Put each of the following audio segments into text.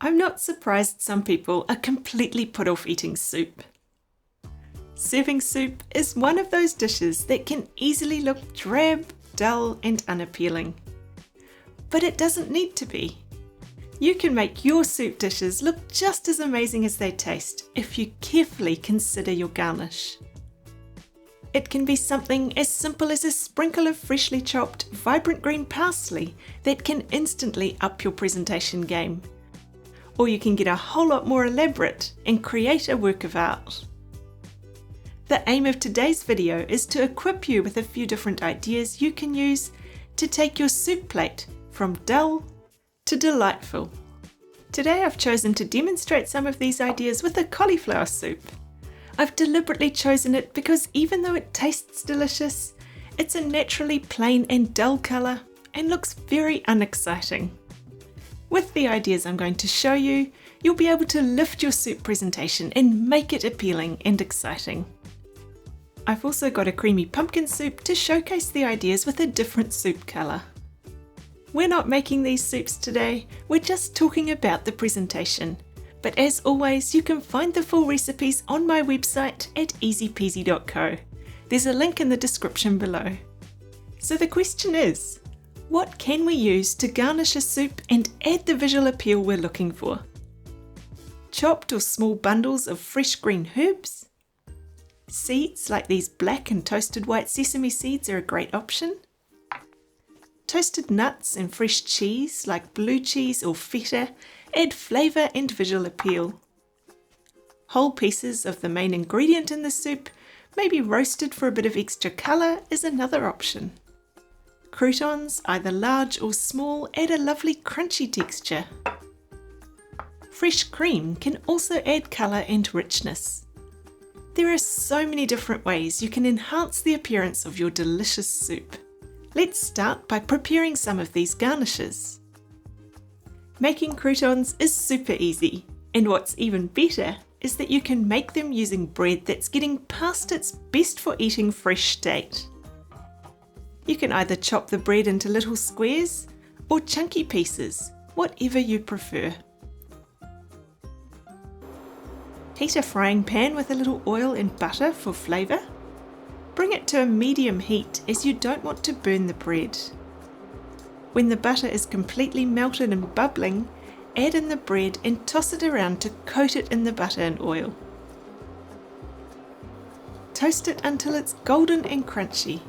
I'm not surprised some people are completely put off eating soup. Serving soup is one of those dishes that can easily look drab, dull, and unappealing. But it doesn't need to be. You can make your soup dishes look just as amazing as they taste if you carefully consider your garnish. It can be something as simple as a sprinkle of freshly chopped, vibrant green parsley that can instantly up your presentation game. Or you can get a whole lot more elaborate and create a work of art. The aim of today's video is to equip you with a few different ideas you can use to take your soup plate from dull to delightful. Today I've chosen to demonstrate some of these ideas with a cauliflower soup. I've deliberately chosen it because even though it tastes delicious, it's a naturally plain and dull colour and looks very unexciting. With the ideas I'm going to show you, you'll be able to lift your soup presentation and make it appealing and exciting. I've also got a creamy pumpkin soup to showcase the ideas with a different soup colour. We're not making these soups today, we're just talking about the presentation. But as always, you can find the full recipes on my website at easypeasy.co. There's a link in the description below. So the question is, what can we use to garnish a soup and add the visual appeal we're looking for? Chopped or small bundles of fresh green herbs? Seeds like these black and toasted white sesame seeds are a great option. Toasted nuts and fresh cheese like blue cheese or feta add flavour and visual appeal. Whole pieces of the main ingredient in the soup, maybe roasted for a bit of extra colour, is another option. Croutons, either large or small, add a lovely crunchy texture. Fresh cream can also add colour and richness. There are so many different ways you can enhance the appearance of your delicious soup. Let's start by preparing some of these garnishes. Making croutons is super easy, and what's even better is that you can make them using bread that's getting past its best for eating fresh state. You can either chop the bread into little squares or chunky pieces, whatever you prefer. Heat a frying pan with a little oil and butter for flavour. Bring it to a medium heat as you don't want to burn the bread. When the butter is completely melted and bubbling, add in the bread and toss it around to coat it in the butter and oil. Toast it until it's golden and crunchy.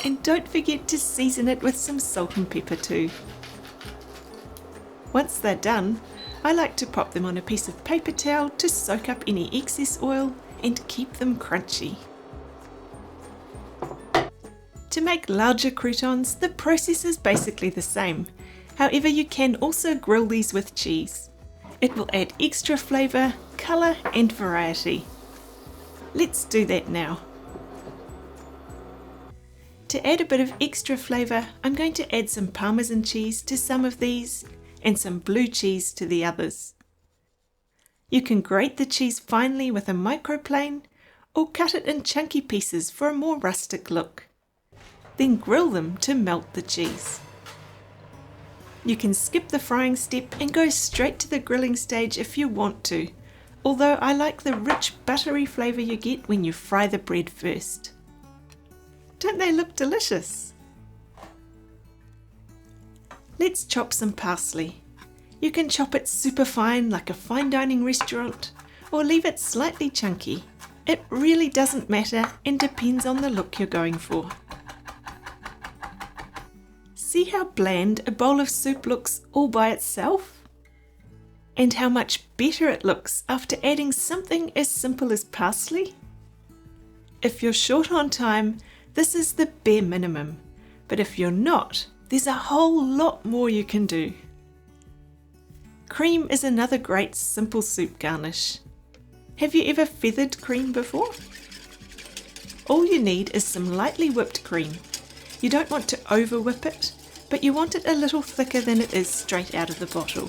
And don't forget to season it with some salt and pepper too. Once they're done, I like to pop them on a piece of paper towel to soak up any excess oil and keep them crunchy. To make larger croutons, the process is basically the same. However, you can also grill these with cheese. It will add extra flavour, colour and variety. Let's do that now. To add a bit of extra flavour, I'm going to add some Parmesan cheese to some of these and some blue cheese to the others. You can grate the cheese finely with a microplane or cut it in chunky pieces for a more rustic look. Then grill them to melt the cheese. You can skip the frying step and go straight to the grilling stage if you want to, although I like the rich buttery flavour you get when you fry the bread first. Don't they look delicious? Let's chop some parsley. You can chop it super fine like a fine dining restaurant, or leave it slightly chunky. It really doesn't matter and depends on the look you're going for. See how bland a bowl of soup looks all by itself? And how much better it looks after adding something as simple as parsley? If you're short on time, this is the bare minimum, but if you're not, there's a whole lot more you can do. Cream is another great simple soup garnish. Have you ever feathered cream before? All you need is some lightly whipped cream. You don't want to over whip it, but you want it a little thicker than it is straight out of the bottle.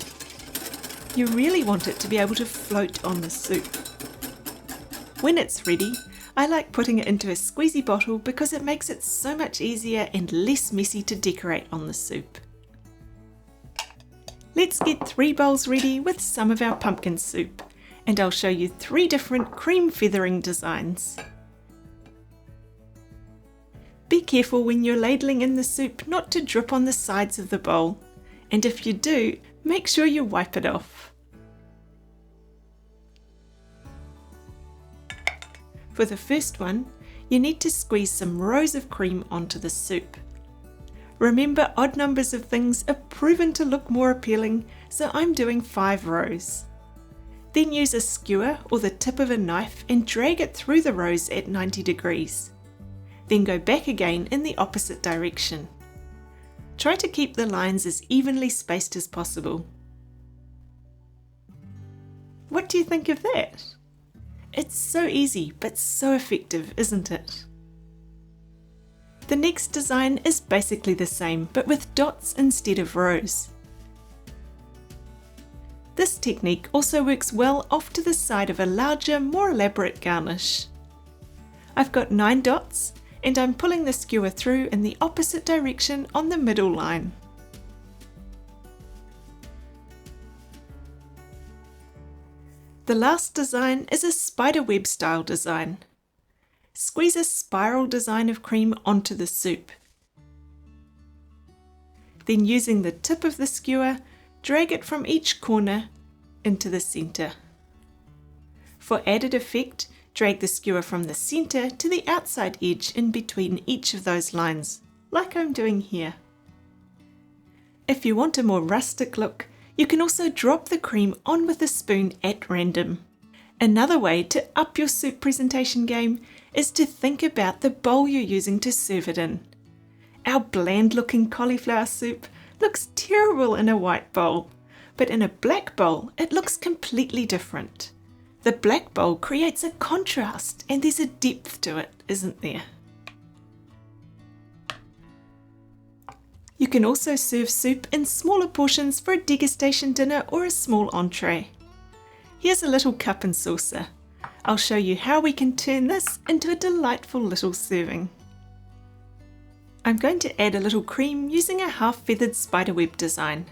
You really want it to be able to float on the soup. When it's ready, I like putting it into a squeezy bottle because it makes it so much easier and less messy to decorate on the soup. Let's get 3 bowls ready with some of our pumpkin soup, and I'll show you 3 different cream feathering designs. Be careful when you're ladling in the soup not to drip on the sides of the bowl, and if you do, make sure you wipe it off. For the first one, you need to squeeze some rows of cream onto the soup. Remember, odd numbers of things are proven to look more appealing, so I'm doing 5 rows. Then use a skewer or the tip of a knife and drag it through the rows at 90 degrees. Then go back again in the opposite direction. Try to keep the lines as evenly spaced as possible. What do you think of that? It's so easy but so effective, isn't it? The next design is basically the same, but with dots instead of rows. This technique also works well off to the side of a larger, more elaborate garnish. I've got 9 dots, and I'm pulling the skewer through in the opposite direction on the middle line. The last design is a spiderweb style design. Squeeze a spiral design of cream onto the soup. Then using the tip of the skewer, drag it from each corner into the centre. For added effect, drag the skewer from the centre to the outside edge in between each of those lines, like I'm doing here. If you want a more rustic look, you can also drop the cream on with a spoon at random. Another way to up your soup presentation game is to think about the bowl you're using to serve it in. Our bland looking cauliflower soup looks terrible in a white bowl, but in a black bowl it looks completely different. The black bowl creates a contrast and there's a depth to it, isn't there? You can also serve soup in smaller portions for a degustation dinner or a small entree. Here's a little cup and saucer. I'll show you how we can turn this into a delightful little serving. I'm going to add a little cream using a half-feathered spiderweb design.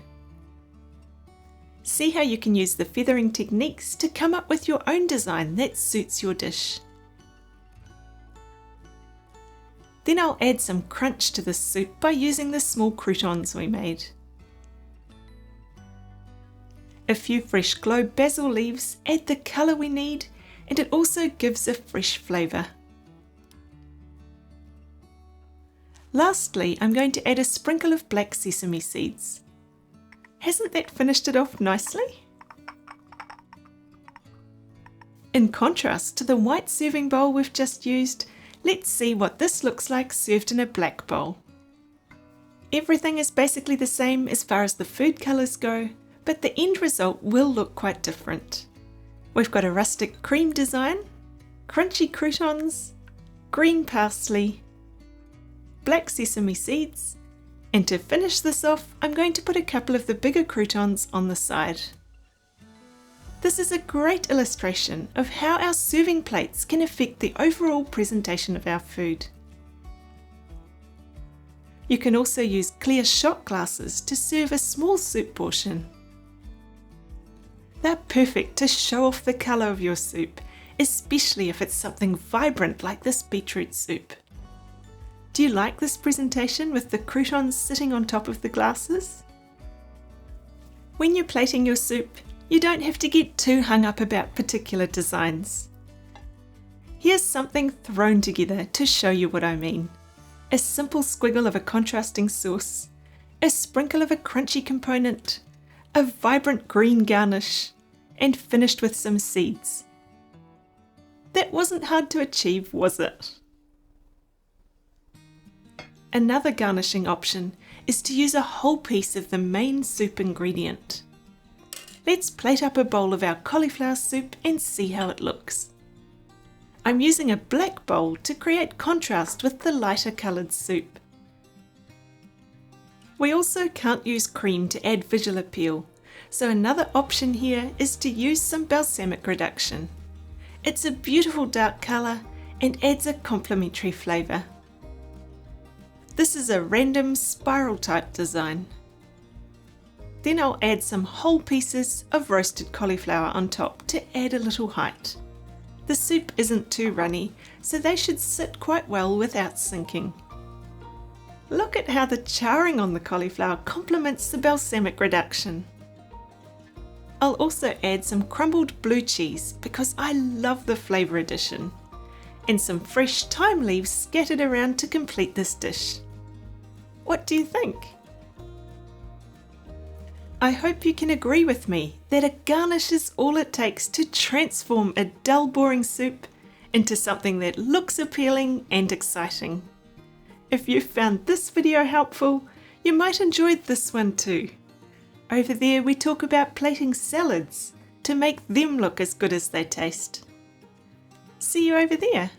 See how you can use the feathering techniques to come up with your own design that suits your dish. Then I'll add some crunch to the soup by using the small croutons we made. A few fresh globe basil leaves add the colour we need, and it also gives a fresh flavour. Lastly, I'm going to add a sprinkle of black sesame seeds. Hasn't that finished it off nicely? In contrast to the white serving bowl we've just used, let's see what this looks like served in a black bowl. Everything is basically the same as far as the food colours go, but the end result will look quite different. We've got a rustic cream design, crunchy croutons, green parsley, black sesame seeds, and to finish this off, I'm going to put a couple of the bigger croutons on the side. This is a great illustration of how our serving plates can affect the overall presentation of our food. You can also use clear shot glasses to serve a small soup portion. They're perfect to show off the colour of your soup, especially if it's something vibrant like this beetroot soup. Do you like this presentation with the croutons sitting on top of the glasses? When you're plating your soup, you don't have to get too hung up about particular designs. Here's something thrown together to show you what I mean. A simple squiggle of a contrasting sauce, a sprinkle of a crunchy component, a vibrant green garnish, and finished with some seeds. That wasn't hard to achieve, was it? Another garnishing option is to use a whole piece of the main soup ingredient. Let's plate up a bowl of our cauliflower soup and see how it looks. I'm using a black bowl to create contrast with the lighter coloured soup. We also can't use cream to add visual appeal, so another option here is to use some balsamic reduction. It's a beautiful dark colour and adds a complementary flavour. This is a random spiral type design. Then I'll add some whole pieces of roasted cauliflower on top to add a little height. The soup isn't too runny, so they should sit quite well without sinking. Look at how the charring on the cauliflower complements the balsamic reduction. I'll also add some crumbled blue cheese because I love the flavour addition, and some fresh thyme leaves scattered around to complete this dish. What do you think? I hope you can agree with me that a garnish is all it takes to transform a dull, boring soup into something that looks appealing and exciting. If you found this video helpful, you might enjoy this one too. Over there we talk about plating salads to make them look as good as they taste. See you over there.